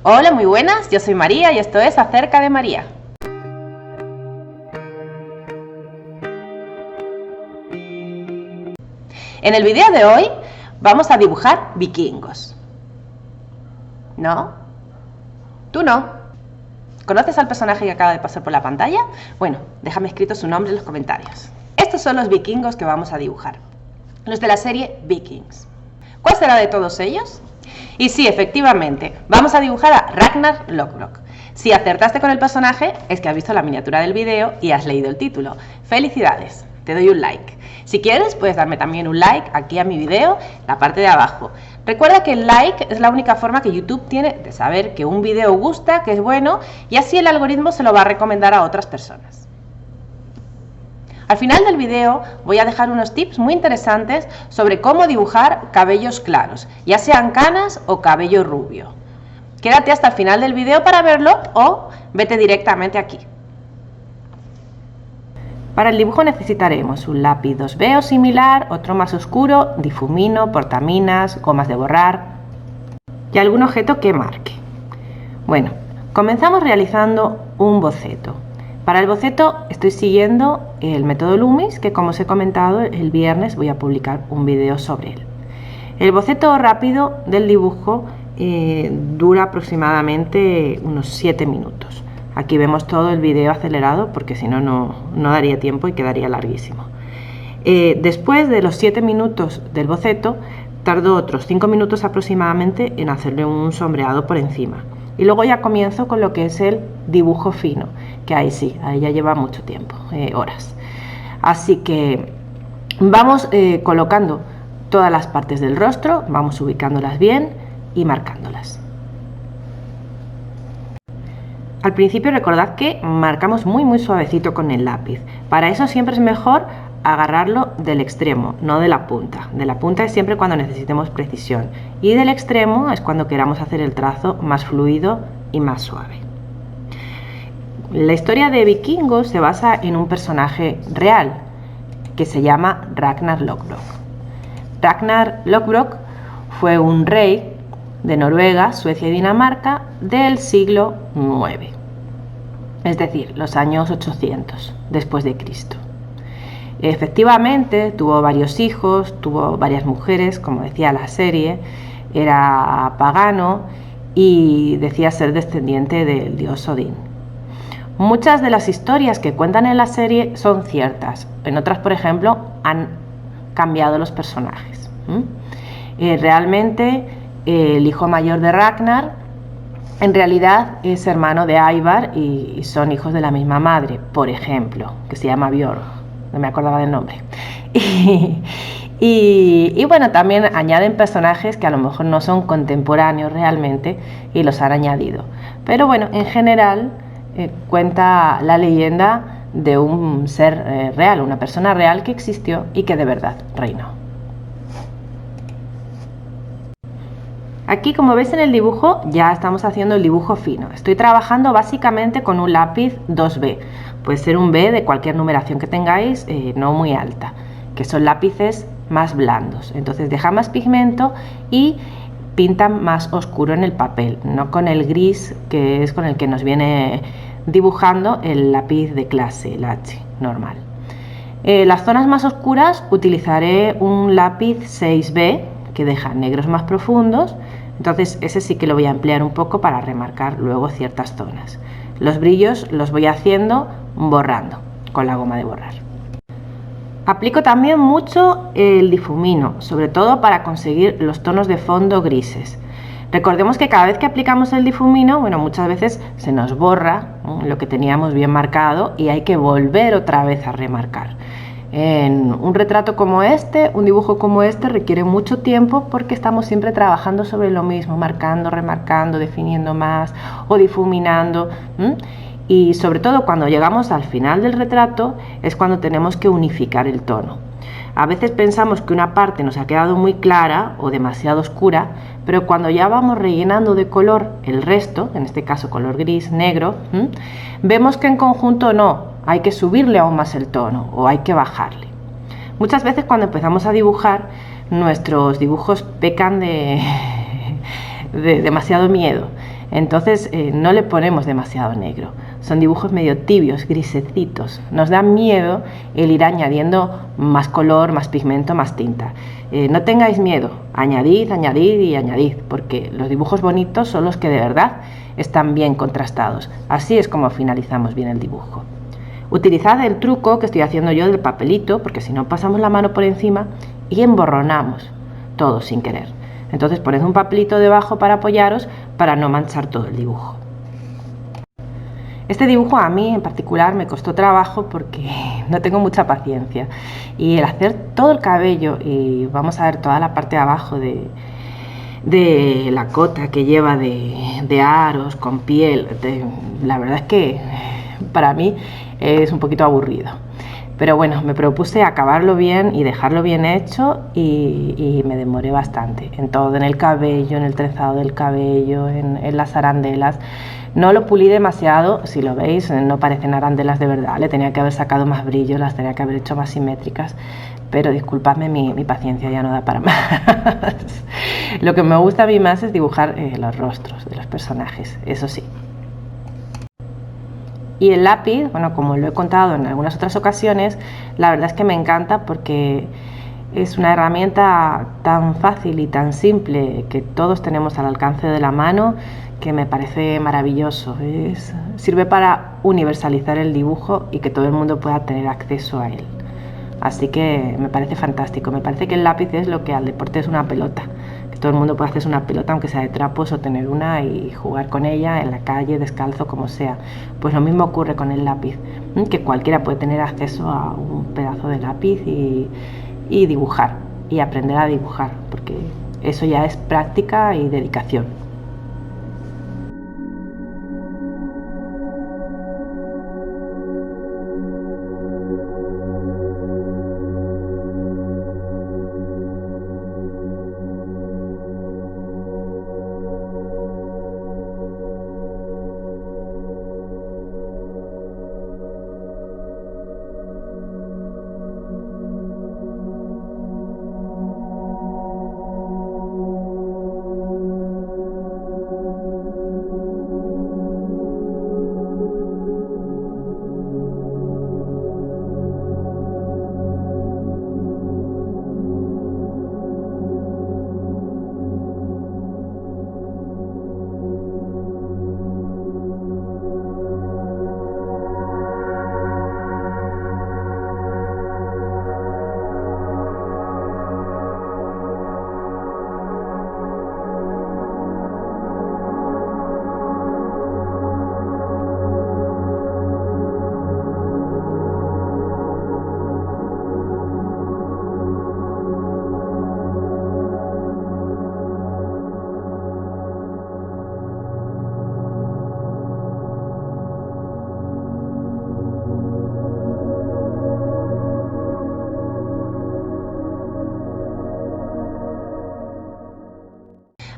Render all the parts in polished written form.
Hola, muy buenas, yo soy María y esto es Acerca de María. En el vídeo de hoy vamos a dibujar vikingos. ¿No? ¿Tú no? ¿Conoces al personaje que acaba de pasar por la pantalla? Bueno, déjame escrito su nombre en los comentarios. Estos son los vikingos que vamos a dibujar. Los de la serie Vikings. ¿Cuál será de todos ellos? Y sí, efectivamente, vamos a dibujar a Ragnar Lothbrok. Si acertaste con el personaje, es que has visto la miniatura del vídeo y has leído el título. ¡Felicidades! Te doy un like. Si quieres, puedes darme también un like aquí a mi vídeo, la parte de abajo. Recuerda que el like es la única forma que YouTube tiene de saber que un vídeo gusta, que es bueno, y así el algoritmo se lo va a recomendar a otras personas. Al final del vídeo voy a dejar unos tips muy interesantes sobre cómo dibujar cabellos claros, ya sean canas o cabello rubio. Quédate hasta el final del vídeo para verlo o vete directamente aquí. Para el dibujo necesitaremos un lápiz 2B o similar, otro más oscuro, difumino, portaminas, gomas de borrar y algún objeto que marque. Bueno, comenzamos realizando un boceto. Para el boceto estoy siguiendo el método Loomis, que como os he comentado el viernes voy a publicar un vídeo sobre él. El boceto rápido del dibujo dura aproximadamente unos 7 minutos. Aquí vemos todo el vídeo acelerado porque si no, no daría tiempo y quedaría larguísimo. Después de los 7 minutos del boceto, tardo otros 5 minutos aproximadamente en hacerle un sombreado por encima. Y luego ya comienzo con lo que es el dibujo fino, que ahí sí, ahí ya lleva mucho tiempo, horas. Así que vamos colocando todas las partes del rostro, vamos ubicándolas bien y marcándolas. Al principio recordad que marcamos muy suavecito con el lápiz. Para eso siempre es mejor agarrarlo del extremo, no de la punta. De la punta es siempre cuando necesitemos precisión y del extremo es cuando queramos hacer el trazo más fluido y más suave. La historia de Vikingos se basa en un personaje real que se llama Ragnar Lothbrok. Ragnar Lothbrok fue un rey de Noruega, Suecia y Dinamarca del siglo IX, es decir, los años 800 después de Cristo. Efectivamente tuvo varios hijos, tuvo varias mujeres, como decía la serie, era pagano y decía ser descendiente del dios Odín. Muchas de las historias que cuentan en la serie son ciertas, en otras, por ejemplo, han cambiado los personajes. Realmente el hijo mayor de Ragnar en realidad es hermano de Ivar y son hijos de la misma madre, por ejemplo, que se llama Björn. No me acordaba del nombre. Y bueno, también añaden personajes que a lo mejor no son contemporáneos realmente y los han añadido. Pero bueno, en general cuenta la leyenda de un ser real, una persona real que existió y que de verdad reinó. Aquí, como veis en el dibujo, ya estamos haciendo el dibujo fino. Estoy trabajando básicamente con un lápiz 2B. Puede ser un B de cualquier numeración que tengáis, no muy alta, que son lápices más blandos. Entonces deja más pigmento y pinta más oscuro en el papel, no con el gris que es con el que nos viene dibujando el lápiz de clase, el H normal. Las zonas más oscuras utilizaré un lápiz 6B que deja negros más profundos. Entonces ese sí que lo voy a emplear un poco para remarcar luego ciertas zonas. Los brillos los voy haciendo borrando con la goma de borrar. Aplico también mucho el difumino, sobre todo para conseguir los tonos de fondo grises. Recordemos que cada vez que aplicamos el difumino, bueno, muchas veces se nos borra lo que teníamos bien marcado y hay que volver otra vez a remarcar. En un retrato como este, un dibujo como este requiere mucho tiempo porque estamos siempre trabajando sobre lo mismo, marcando, remarcando, definiendo más o difuminando. Y sobre todo cuando llegamos al final del retrato es cuando tenemos que unificar el tono. A veces pensamos que una parte nos ha quedado muy clara o demasiado oscura, pero cuando ya vamos rellenando de color el resto, en este caso color gris, negro, vemos que en conjunto no, hay que subirle aún más el tono o hay que bajarle. Muchas veces cuando empezamos a dibujar, nuestros dibujos pecan de demasiado miedo. Entonces no le ponemos demasiado negro. Son dibujos medio tibios, grisecitos. Nos da miedo el ir añadiendo más color, más pigmento, más tinta. No tengáis miedo, añadid, añadid y añadid, porque los dibujos bonitos son los que de verdad están bien contrastados. Así es como finalizamos bien el dibujo. Utilizad el truco que estoy haciendo yo del papelito, porque si no pasamos la mano por encima y emborronamos todo sin querer. Entonces poned un papelito debajo para apoyaros para no manchar todo el dibujo. Este dibujo a mí en particular me costó trabajo porque no tengo mucha paciencia, y el hacer todo el cabello, y vamos a ver toda la parte de abajo de la cota que lleva de aros con piel, la verdad es que para mí es un poquito aburrido. Pero bueno, me propuse acabarlo bien y dejarlo bien hecho, y me demoré bastante en todo, en el cabello, en el trenzado del cabello, en las arandelas. No lo pulí demasiado, si lo veis no parecen arandelas de verdad, le tenía que haber sacado más brillo, las tenía que haber hecho más simétricas, pero disculpadme, mi paciencia ya no da para más. Lo que me gusta a mí más es dibujar los rostros de los personajes, eso sí. Y el lápiz, bueno, como lo he contado en algunas otras ocasiones, la verdad es que me encanta porque es una herramienta tan fácil y tan simple que todos tenemos al alcance de la mano, que me parece maravilloso. Sirve para universalizar el dibujo y que todo el mundo pueda tener acceso a él. Así que me parece fantástico. Me parece que el lápiz es lo que al deporte es una pelota. Que todo el mundo puede hacerse una pelota, aunque sea de trapos, o tener una y jugar con ella en la calle, descalzo, como sea. Pues lo mismo ocurre con el lápiz, que cualquiera puede tener acceso a un pedazo de lápiz y dibujar, y aprender a dibujar, porque eso ya es práctica y dedicación.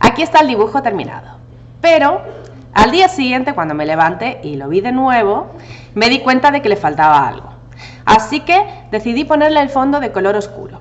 Aquí está el dibujo terminado, pero al día siguiente, cuando me levanté y lo vi de nuevo, me di cuenta de que le faltaba algo. Así que decidí ponerle el fondo de color oscuro.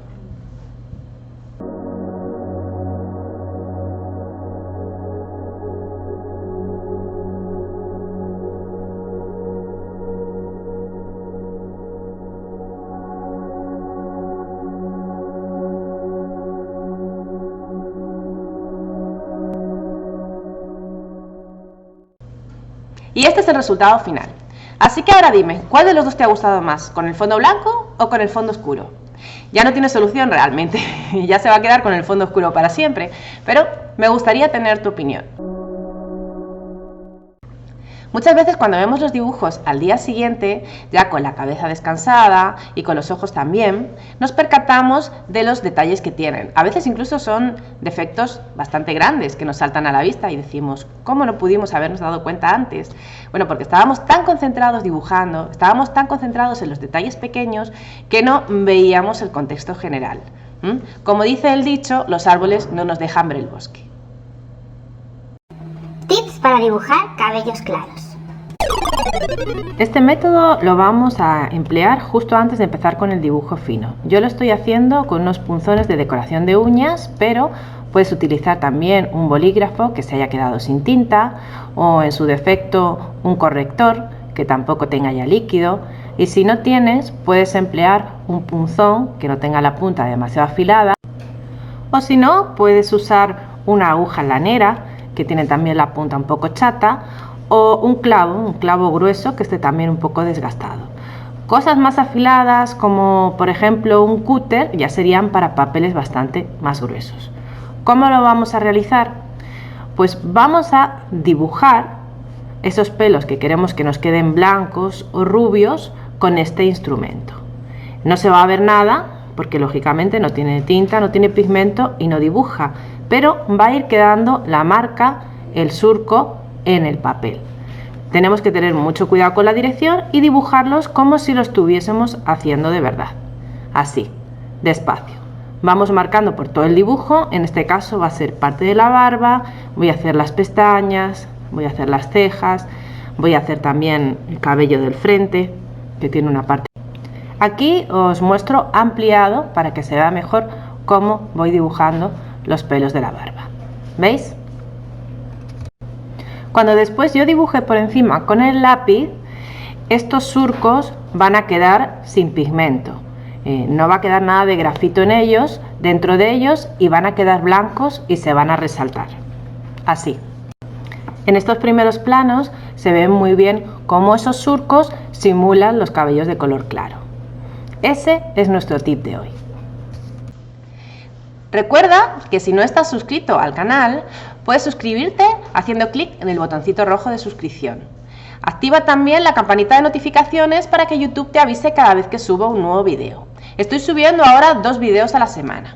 Y este es el resultado final. Así que ahora dime, ¿cuál de los dos te ha gustado más? ¿Con el fondo blanco o con el fondo oscuro? Ya no tiene solución realmente, ya se va a quedar con el fondo oscuro para siempre, pero me gustaría tener tu opinión. Muchas veces cuando vemos los dibujos al día siguiente, ya con la cabeza descansada y con los ojos también, nos percatamos de los detalles que tienen. A veces incluso son defectos bastante grandes que nos saltan a la vista y decimos, ¿cómo no pudimos habernos dado cuenta antes? Bueno, porque estábamos tan concentrados dibujando, estábamos tan concentrados en los detalles pequeños que no veíamos el contexto general. Como dice el dicho, los árboles no nos dejan ver el bosque. Tips para dibujar cabellos claros. Este método lo vamos a emplear justo antes de empezar con el dibujo fino. Yo lo estoy haciendo con unos punzones de decoración de uñas, pero Puedes utilizar también un bolígrafo que se haya quedado sin tinta o en su defecto un corrector que tampoco tenga ya líquido, y si no tienes puedes emplear un punzón que no tenga la punta demasiado afilada, o si no puedes usar una aguja lanera que tiene también la punta un poco chata, o un clavo grueso que esté también un poco desgastado. Cosas más afiladas como por ejemplo un cúter ya serían para papeles bastante más gruesos. ¿Cómo lo vamos a realizar? Pues vamos a dibujar esos pelos que queremos que nos queden blancos o rubios con este instrumento. No se va a ver nada porque lógicamente no tiene tinta, no tiene pigmento y no dibuja, pero va a ir quedando la marca, el surco en el papel. Tenemos que tener mucho cuidado con la dirección y dibujarlos como si lo estuviésemos haciendo de verdad. Así, despacio. Vamos marcando por todo el dibujo, en este caso va a ser parte de la barba, voy a hacer las pestañas, voy a hacer las cejas, voy a hacer también el cabello del frente, que tiene una parte. Aquí os muestro ampliado para que se vea mejor cómo voy dibujando los pelos de la barba. ¿Veis? Cuando después yo dibuje por encima con el lápiz, estos surcos van a quedar sin pigmento. No va a quedar nada de grafito en ellos, dentro de ellos, y van a quedar blancos y se van a resaltar. Así. En estos primeros planos se ven muy bien cómo esos surcos simulan los cabellos de color claro. Ese es nuestro tip de hoy. Recuerda que si no estás suscrito al canal, puedes suscribirte haciendo clic en el botoncito rojo de suscripción. Activa también la campanita de notificaciones para que YouTube te avise cada vez que subo un nuevo vídeo. Estoy subiendo ahora 2 vídeos a la semana.